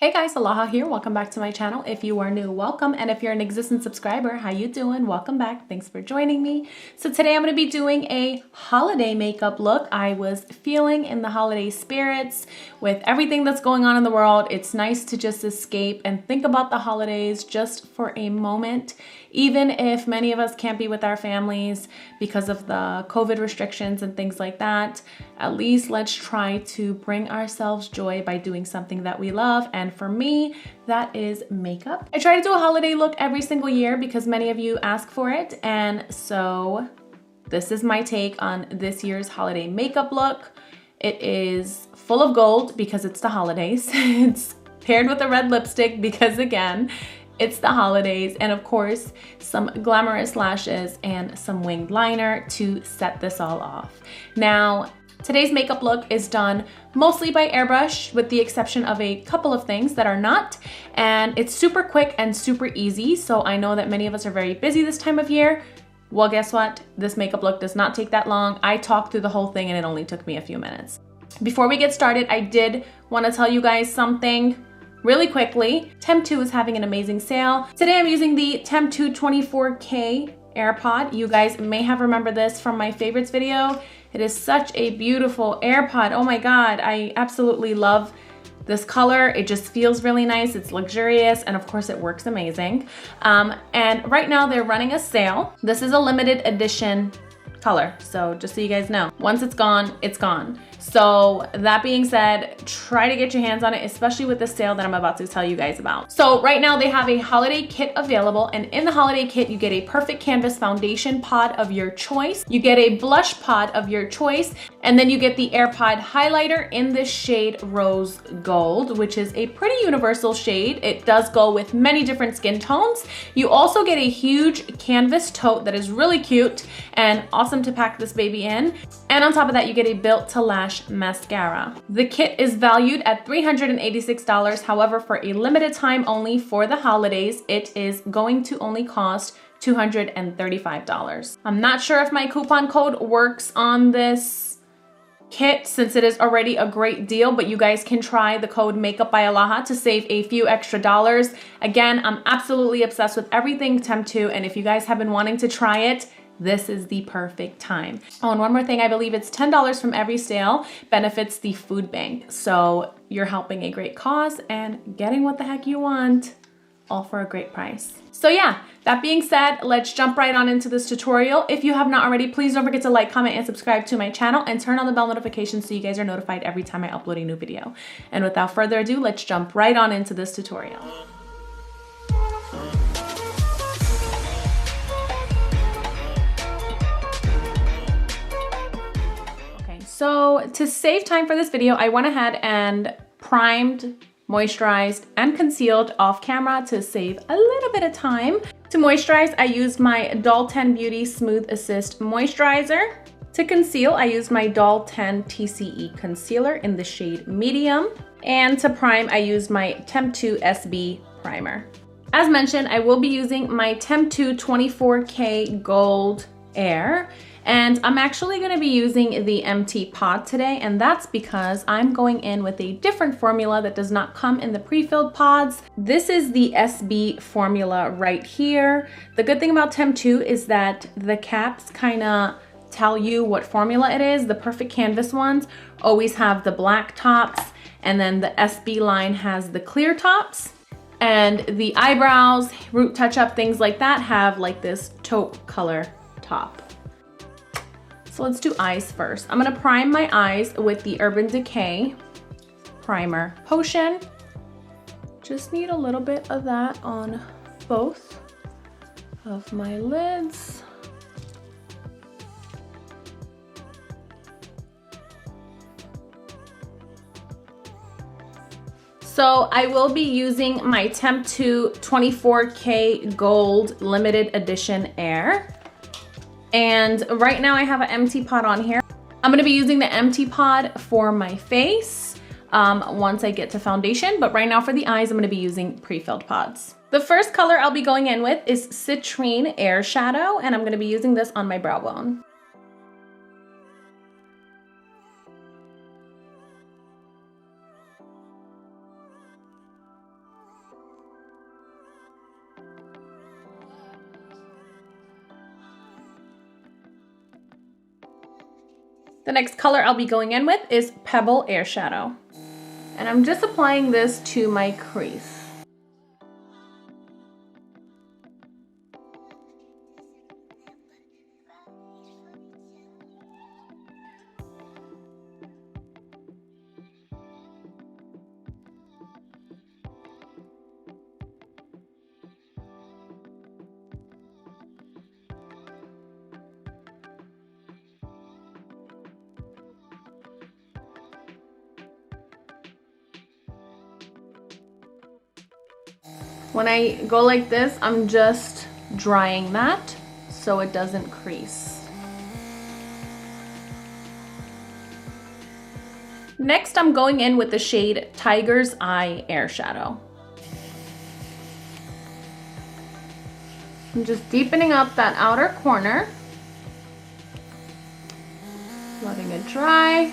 Hey guys, Alaha here. Welcome back to my channel. If you are new, welcome. And if you're an existing subscriber, how you doing? Welcome back. Thanks for joining me. So today I'm going to be doing a holiday makeup look. I was feeling in the holiday spirits with everything that's going on in the world. It's nice to just escape and think about the holidays just for a moment. Even if many of us can't be with our families because of the COVID restrictions and things like that, at least let's try to bring ourselves joy by doing something that we love. And for me, that is makeup. I try to do a holiday look every single year because many of you ask for it. And so this is my take on this year's holiday makeup look. It is full of gold because it's the holidays. It's paired with a red lipstick because again, it's the holidays, and of course, some glamorous lashes and some winged liner to set this all off. Now, today's makeup look is done mostly by airbrush with the exception of a couple of things that are not, and it's super quick and super easy, so I know that many of us are very busy this time of year. Well, guess what? This makeup look does not take that long. I talked through the whole thing and it only took me a few minutes. Before we get started, I did want to tell you guys something really quickly. Temptu is having an amazing sale. Today I'm using the Temptu 24K AirPod. You guys may have remembered this from my favorites video. It is such a beautiful AirPod. Oh my God, I absolutely love this color. It just feels really nice. It's luxurious, and of course it works amazing. And right now they're running a sale. This is a limited edition color, so just so you guys know, once it's gone, it's gone. So that being said, try to get your hands on it, especially with the sale that I'm about to tell you guys about. So right now they have a holiday kit available, and in the holiday kit, you get a perfect canvas foundation pod of your choice. You get a blush pod of your choice, and then you get the AirPod highlighter in this shade Rose Gold, which is a pretty universal shade. It does go with many different skin tones. You also get a huge canvas tote that is really cute and awesome to pack this baby in. And on top of that, you get a Built to Lash mascara. The kit is valued at $386. However, for a limited time only for the holidays, it is going to only cost $235. I'm not sure if my coupon code works on this kit since it is already a great deal, but you guys can try the code Makeupbyalaha to save a few extra dollars. Again, I'm absolutely obsessed with everything Temptu, and if you guys have been wanting to try it, this is the perfect time. Oh, and one more thing, I believe it's $10 from every sale benefits the food bank. So you're helping a great cause and getting what the heck you want, all for a great price. So yeah, that being said, let's jump right on into this tutorial. If you have not already, please don't forget to like, comment, and subscribe to my channel and turn on the bell notifications so you guys are notified every time I upload a new video. And without further ado, let's jump right on into this tutorial. So to save time for this video, I went ahead and primed, moisturized, and concealed off camera to save a little bit of time. To moisturize, I used my Doll 10 Beauty Smooth Assist Moisturizer. To conceal, I used my Doll 10 TCE Concealer in the shade Medium. And to prime, I used my Temptu SB Primer. As mentioned, I will be using my Temptu 24K Gold Air. And I'm actually going to be using the empty pod today, and that's because I'm going in with a different formula that does not come in the pre-filled pods. This is the SB formula right here. The good thing about Temptu is that the caps kind of tell you what formula it is. The Perfect Canvas ones always have the black tops, and then the SB line has the clear tops. And the eyebrows, root touch-up, things like that have like this taupe color top. So let's do eyes first. I'm gonna prime my eyes with the Urban Decay Primer Potion. Just need a little bit of that on both of my lids. So I will be using my Temptu 24K Gold Limited Edition Air. And right now I have an empty pod on here. I'm gonna be using the empty pod for my face once I get to foundation, but right now for the eyes, I'm gonna be using pre-filled pods. The first color I'll be going in with is Citrine Air Shadow, and I'm gonna be using this on my brow bone. The next color I'll be going in with is Pebble Eyeshadow. And I'm just applying this to my crease. When I go like this, I'm just drying that so it doesn't crease. Next, I'm going in with the shade Tiger's Eye Eyeshadow. I'm just deepening up that outer corner, letting it dry.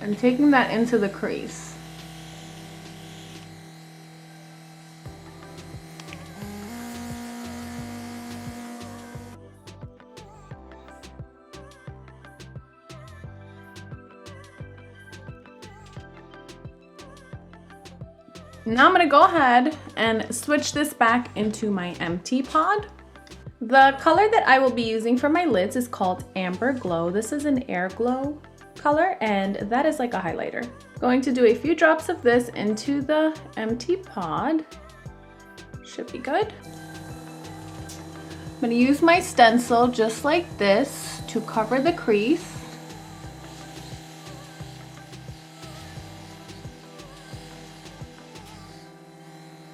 And taking that into the crease. Now I'm going to go ahead and switch this back into my empty pod. The color that I will be using for my lids is called Amber Glow. This is an Air Glow color, and that is like a highlighter. Going to do a few drops of this into the empty pod. Should be good. I'm going to use my stencil just like this to cover the crease.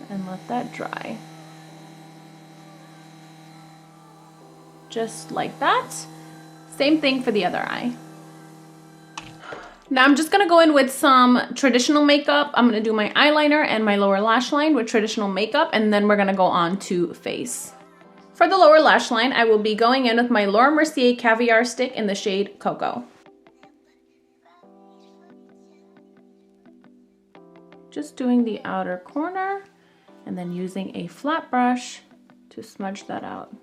And let that dry. Just like that. Same thing for the other eye. Now I'm just gonna go in with some traditional makeup. I'm gonna do my eyeliner and my lower lash line with traditional makeup, and then we're gonna go on to face. For the lower lash line, I will be going in with my Laura Mercier Caviar Stick in the shade Cocoa. Just doing the outer corner and then using a flat brush to smudge that out.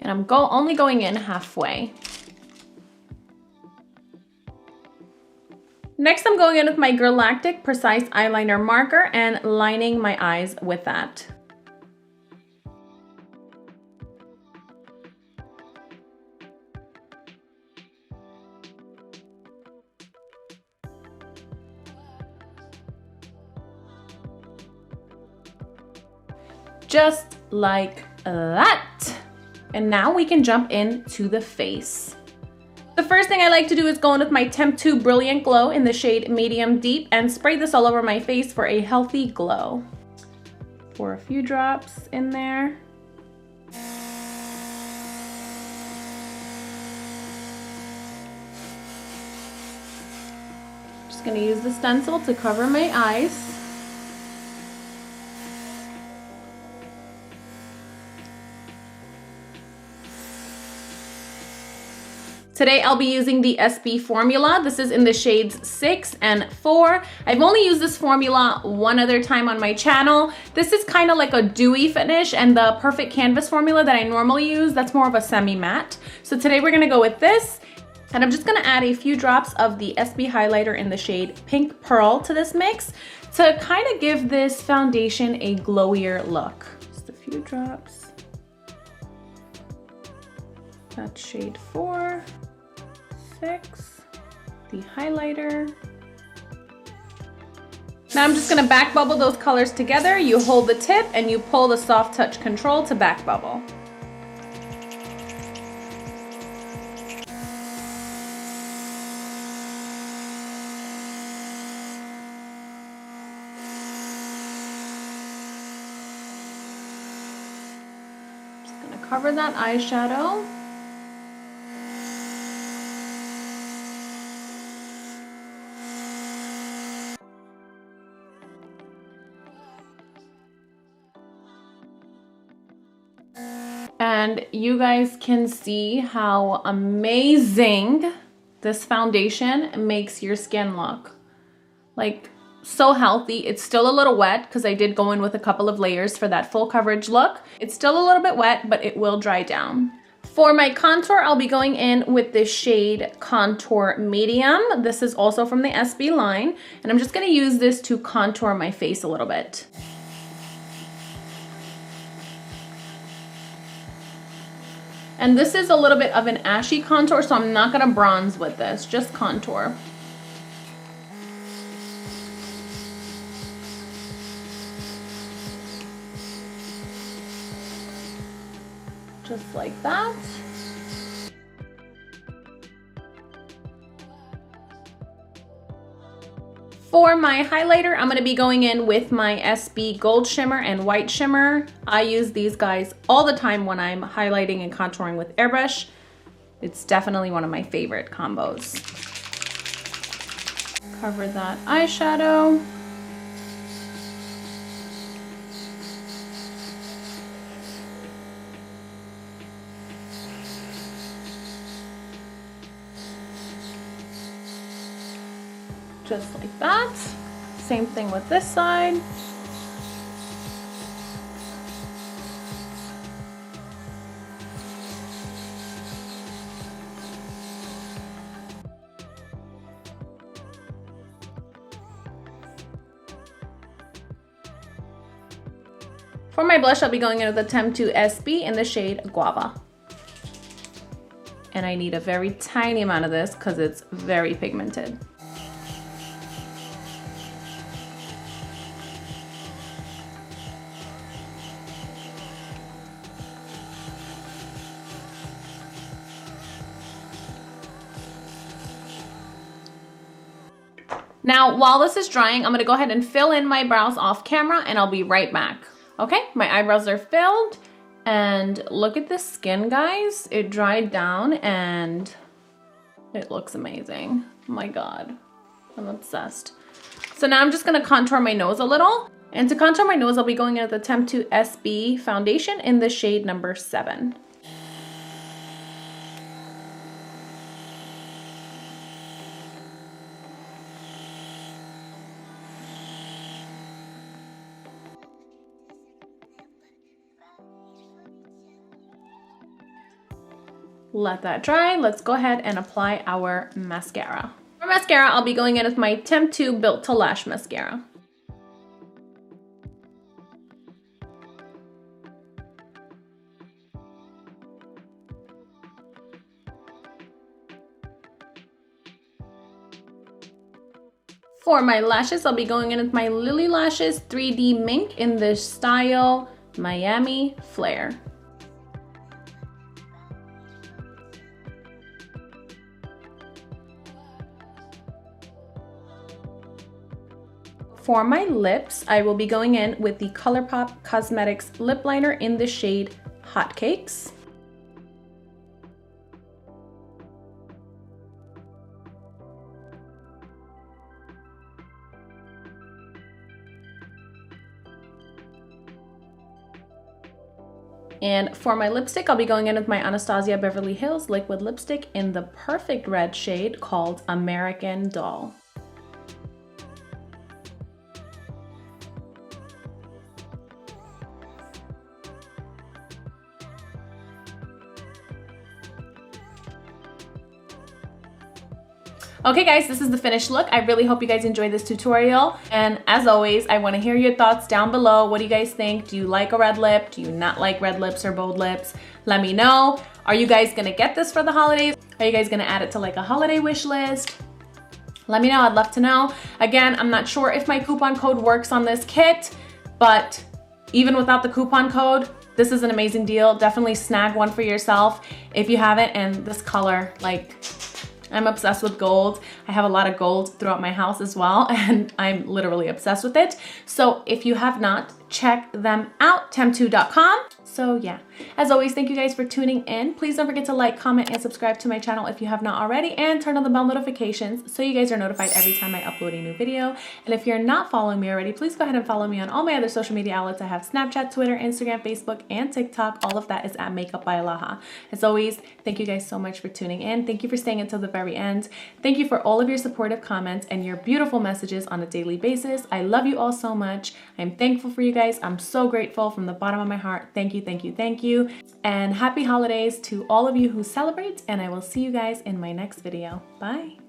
And I'm only going in halfway. Next, I'm going in with my Galactic Precise Eyeliner Marker and lining my eyes with that. Just like that. And now we can jump into the face. The first thing I like to do is go in with my Temp 2 Brilliant Glow in the shade Medium Deep and spray this all over my face for a healthy glow. Pour a few drops in there. Just gonna use the stencil to cover my eyes. Today I'll be using the SB formula. This is in the shades 6 and 4. I've only used this formula one other time on my channel. This is kind of like a dewy finish, and the Perfect Canvas formula that I normally use, that's more of a semi-matte. So today we're gonna go with this, and I'm just gonna add a few drops of the SB highlighter in the shade Pink Pearl to this mix to kind of give this foundation a glowier look. Just a few drops. That's shade 4. 6, the highlighter. Now I'm just gonna back bubble those colors together. You hold the tip and you pull the soft touch control to back bubble. Just gonna cover that eyeshadow. And you guys can see how amazing this foundation makes your skin look. Like, so healthy. It's still a little wet because I did go in with a couple of layers for that full coverage look. It's still a little bit wet, but it will dry down. For my contour, I'll be going in with the shade Contour Medium. This is also from the SB line, and I'm just gonna use this to contour my face a little bit. And this is a little bit of an ashy contour, so I'm not gonna bronze with this, just contour. Just like that. For my highlighter, I'm gonna be going in with my SB Gold Shimmer and White Shimmer. I use these guys all the time when I'm highlighting and contouring with Airbrush. It's definitely one of my favorite combos. Cover that eyeshadow. Just like that. Same thing with this side. For my blush, I'll be going in with the Temp2 SB in the shade Guava. And I need a very tiny amount of this because it's very pigmented. Now, while this is drying, I'm gonna go ahead and fill in my brows off camera and I'll be right back. Okay, my eyebrows are filled and look at this skin, guys. It dried down and it looks amazing. Oh my God, I'm obsessed. So now I'm just gonna contour my nose a little. And to contour my nose, I'll be going in with the Temp2 SB foundation in the shade number 7. Let that dry. Let's go ahead and apply our mascara. For mascara, I'll be going in with my Temp2 Built to Lash mascara. For my lashes, I'll be going in with my Lily Lashes 3D Mink in the style Miami Flare. For my lips, I will be going in with the ColourPop Cosmetics Lip Liner in the shade Hotcakes. And for my lipstick, I'll be going in with my Anastasia Beverly Hills liquid lipstick in the perfect red shade called American Doll. Okay guys, this is the finished look. I really hope you guys enjoyed this tutorial. And as always, I want to hear your thoughts down below. What do you guys think? Do you like a red lip? Do you not like red lips or bold lips? Let me know. Are you guys gonna get this for the holidays? Are you guys gonna add it to like a holiday wish list? Let me know, I'd love to know. Again, I'm not sure if my coupon code works on this kit, but even without the coupon code, this is an amazing deal. Definitely snag one for yourself if you haven't. And this color, like, I'm obsessed with gold. I have a lot of gold throughout my house as well, and I'm literally obsessed with it. So if you have not, check them out, temp2.com. So yeah, as always, thank you guys for tuning in. Please don't forget to like, comment, and subscribe to my channel if you have not already, and turn on the bell notifications so you guys are notified every time I upload a new video. And if you're not following me already, please go ahead and follow me on all my other social media outlets. I have Snapchat, Twitter, Instagram, Facebook, and TikTok. All of that is at Makeup by Alaha. As always, thank you guys so much for tuning in. Thank you for staying until the very end. Thank you for all of your supportive comments and your beautiful messages on a daily basis. I love you all so much. I'm thankful for you guys. I'm so grateful from the bottom of my heart. Thank you, thank you, thank you. And happy holidays to all of you who celebrate, and I will see you guys in my next video. Bye.